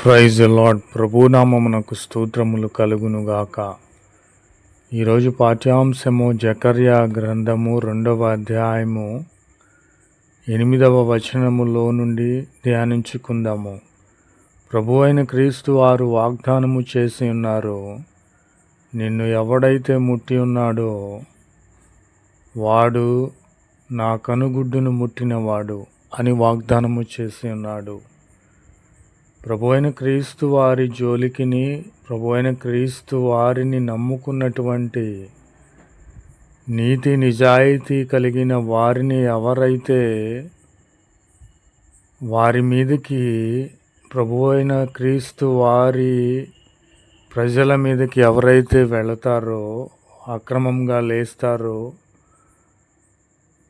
Praise the lord. ప్రభునామమునకు స్తోత్రములు కలుగునుగాక. ఈరోజు పాఠ్యాంశము జకర్యా గ్రంథము 2వ అధ్యాయము 8వ వచనములో నుండి ధ్యానించుకుందాము. ప్రభు అయిన క్రీస్తు వారు వాగ్దానము చేసి ఉన్నారు, నిన్ను ఎవడైతే ముట్టి ఉన్నాడో వాడు నా కనుగుడ్డును ముట్టినవాడు అని వాగ్దానము చేసి ఉన్నాడు. ప్రభు అయిన క్రీస్తు వారి జోలికిని, ప్రభు అయిన క్రీస్తు వారిని నమ్ముకున్నటువంటి నీతి నిజాయితీ కలిగిన వారిని ఎవరైతే వారి మీదకి ప్రభు అయిన క్రీస్తు వారి ప్రజల మీదకి ఎవరైతే వెళతారో, అక్రమంగా లేస్తారో,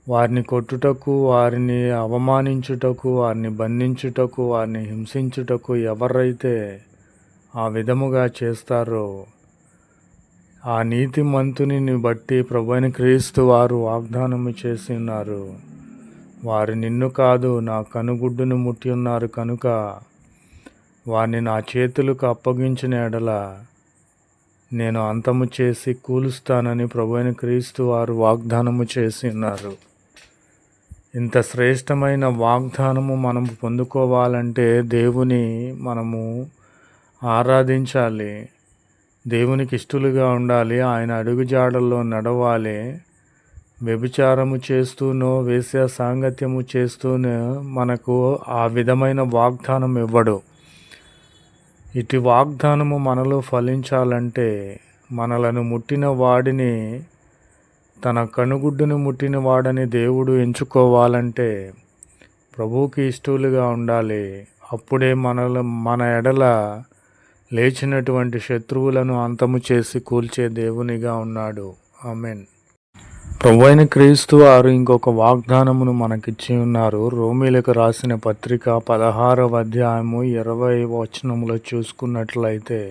వారిని కొట్టుటకు, వారిని అవమానించుటకు, వారిని బంధించుటకు, వారిని హింసించుటకు ఎవరైతే ఆ విధముగా చేస్తారో ఆ నీతిమంతుని బట్టి ప్రభువైన క్రీస్తు వారు వాగ్దానము చేసి ఉన్నారు. వారు నిన్ను కాదు నా కనుగుడ్డును ముట్టి ఉన్నారు కనుక వారిని నా చేతులకు అప్పగించిన ఎడల నేను అంతము చేసి కూలుస్తానని ప్రభువైన క్రీస్తు వారు వాగ్దానము చేసి ఉన్నారు. ఇంత శ్రేష్టమైన వాగ్దానము మనం పొందుకోవాలంటే దేవుని మనము ఆరాధించాలి, దేవునికి ఇష్టలుగా ఉండాలి, ఆయన అడుగుజాడల్లో నడవాలి. వ్యభిచారము చేస్తూనో వేశ్య సాంగత్యము చేస్తూనో మనకు ఆ విధమైన వాగ్దానం ఇవ్వడు. ఇటు వాగ్దానము మనలో ఫలించాలంటే మనలను ముట్టిన వాడిని, తన కనుగుడ్డును ముట్టిన వాడని దేవుడు ఎంచుకోవాలంటే ప్రభువుకి ఇష్టలుగా ఉండాలి. అప్పుడే మన ఎడల లేచినటువంటి శత్రువులను అంతము చేసి కూల్చే దేవునిగా ఉన్నాడు. ఆమేన్. ప్రభు అయిన క్రీస్తు వారు ఇంకొక వాగ్దానమును మనకిచ్చి ఉన్నారు. రోమీలకు రాసిన పత్రిక 16వ అధ్యాయము 20వ వచనములో చూసుకున్నట్లయితే,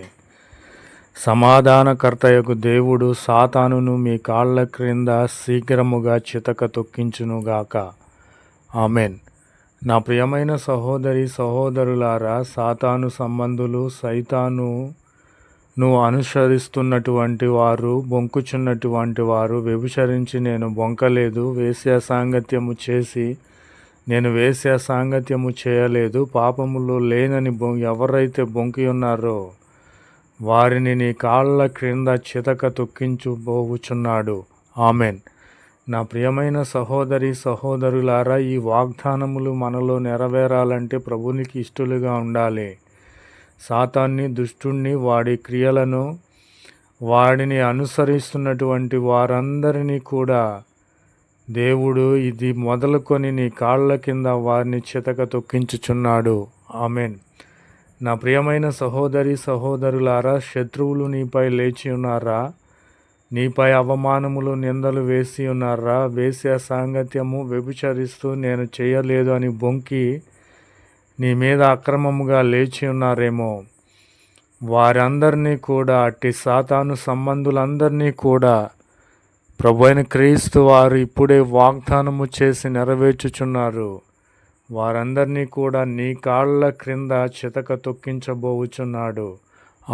సమాధానకర్తయగు దేవుడు సాతానును మీ కాళ్ళ క్రింద శీఘ్రముగా చితక తొక్కించునుగాక. ఆమెన్. నా ప్రియమైన సహోదరి సహోదరులారా, సాతాను సంబంధులు, సైతానును అనుసరిస్తున్నటువంటి వారు, బొంకుచున్నటువంటి వారు, వ్యభిచరించి నేను బొంకలేదు, వేశ్య సాంగత్యము చేసి నేను వేశ్య సాంగత్యము చేయలేదు, పాపములో లేనని ఎవరైతే బొంకి ఉన్నారో వారిని నీ కాళ్ళ క్రింద చితక తొక్కించుబోచున్నాడు. ఆమెన్. నా ప్రియమైన సహోదరి సహోదరులారా, ఈ వాగ్దానములు మనలో నెరవేరాలంటే ప్రభునికి ఇష్టలుగా ఉండాలి. సాతాన్ని, దుష్టుణ్ణి, వాడి క్రియలను, వాడిని అనుసరిస్తున్నటువంటి వారందరినీ కూడా దేవుడు ఇది మొదలుకొని నీ కాళ్ళ కింద వారిని చితక తొక్కించుచున్నాడు. ఆమెన్. నా ప్రియమైన సహోదరి సహోదరులారా, శత్రువులు నీపై లేచి ఉన్నారా? నీపై అవమానములు, నిందలు వేసి ఉన్నారా? వేశ్య సాంగత్యము వ్యభిచరిస్తూ నేను చేయలేదు అని బొంకి నీ మీద అక్రమముగా లేచి ఉన్నారేమో. వారందరినీ కూడా, అట్టి సాతాను సంబంధులందరినీ కూడా ప్రభు అయిన క్రీస్తు వారు ఇప్పుడే వాగ్దానము చేసి నెరవేర్చుచున్నారు. వారందరినీ కూడా నీ కాళ్ళ క్రింద చితక తొక్కించబోచున్నాడు.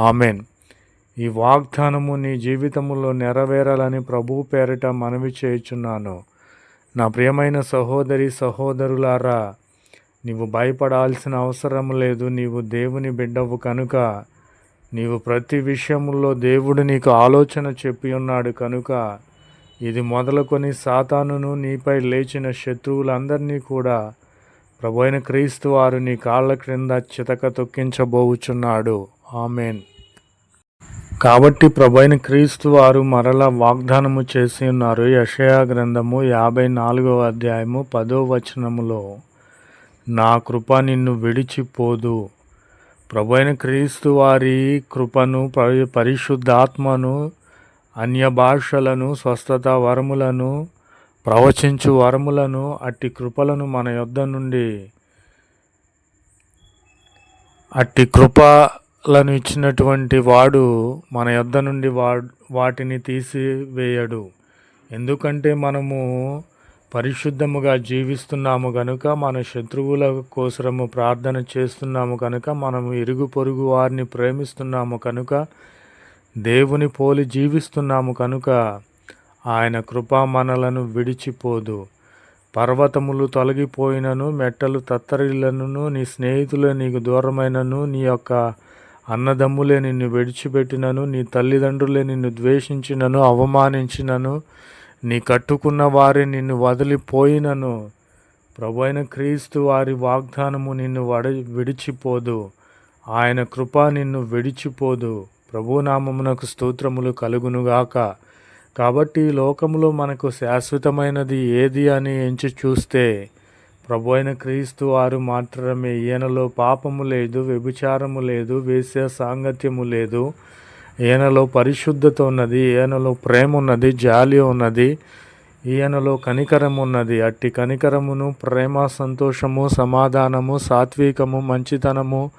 ఆమెన్. ఈ వాగ్దానము నీ జీవితంలో నెరవేరాలని ప్రభువు పేరిట మనవి చేయుచున్నాను. నా ప్రియమైన సహోదరి సహోదరులారా, నీవు భయపడాల్సిన అవసరం లేదు. నీవు దేవుని బిడ్డవు కనుక నీవు ప్రతి విషయంలో దేవుడు నీకు ఆలోచన చెప్పి ఉన్నాడు కనుక ఇది మొదలుకొని సాతానును, నీపై లేచిన శత్రువులందరినీ కూడా ప్రభు అయిన క్రీస్తు వారు నీ కాళ్ళ క్రింద చితక తొక్కించబోచున్నాడు. ఆమెన్. కాబట్టి ప్రభు అయిన క్రీస్తు వారు మరలా వాగ్దానము చేసి ఉన్నారు. యెషయా గ్రంథము 54వ అధ్యాయము 10వ వచనములో, నా కృప నిన్ను విడిచిపోదు. ప్రభు అయిన క్రీస్తు వారి కృపను, పరిశుద్ధాత్మను, అన్య భాషలను, స్వస్థత వరములను, ప్రవచించు వరములను, అట్టి కృపలను మన యొద్ద నుండి, అట్టి కృపలను ఇచ్చినటువంటి వాడు మన యొద్ద నుండి వాటిని తీసివేయడు. ఎందుకంటే మనము పరిశుద్ధముగా జీవిస్తున్నాము కనుక, మన శత్రువుల కోసరము ప్రార్థన చేస్తున్నాము కనుక, మనము ఇరుగు పొరుగు వారిని ప్రేమిస్తున్నాము కనుక, దేవుని పోలి జీవిస్తున్నాము కనుక ఆయన కృప మనలను విడిచిపోదు. పర్వతములు తొలగిపోయినను, మెట్టలు తత్తరిల్లినను, నీ స్నేహితులే నీకు దూరమైనను, నీ యొక్క అన్నదమ్ములే నిన్ను విడిచిపెట్టినను, నీ తల్లిదండ్రులే నిన్ను ద్వేషించినను, అవమానించినను, నీ కట్టుకున్న వారే నిన్ను వదిలిపోయినను, ప్రభువైన క్రీస్తు వారి వాగ్దానము నిన్ను విడిచిపోదు. ఆయన కృప నిన్ను విడిచిపోదు. ప్రభునామమునకు స్తోత్రములు కలుగునుగాక. కాబట్టి ఈ లోకములో మనకు శాశ్వతమైనది ఏది అని ఎంచి చూస్తే ప్రభువైన క్రీస్తు వారు మాత్రమే. ఈయనలో పాపము లేదు, వ్యభిచారము లేదు, వేశ్య సాంగత్యము లేదు. ఈయనలో పరిశుద్ధత ఉన్నది, ఈయనలో ప్రేమ ఉన్నది, జాలి ఉన్నది, ఈయనలో కనికరం ఉన్నది. అట్టి కనికరమును, ప్రేమ, సంతోషము, సమాధానము, సాత్వికము, మంచితనము,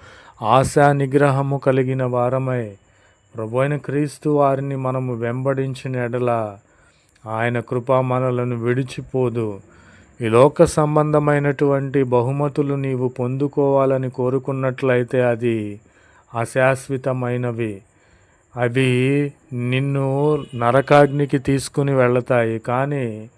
ఆశా నిగ్రహము కలిగిన వారమై ప్రభువైన క్రీస్తు వారిని మనము వెంబడించిన ఎడల ఆయన కృప మనలను విడిచిపోదు. ఈ లోక సంబంధమైనటువంటి బహుమతులు నీవు పొందుకోవాలని కోరుకున్నట్లయితే అది అశాశ్వతమైనవి. అవి నిన్ను నరకాగ్నికి తీసుకుని వెళతాయి. కానీ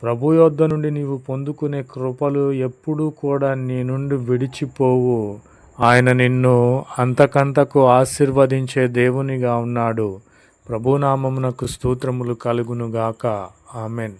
ప్రభు యొద్ద నుండి నీవు పొందుకునే కృపలు ఎప్పుడూ కూడా నీ నుండి విడిచిపోవు. ఆయన నిన్ను అంతకంతకు ఆశీర్వదించే దేవునిగా ఉన్నాడు. ప్రభునామమునకు స్తోత్రములు కలుగునుగాక. ఆమెన్.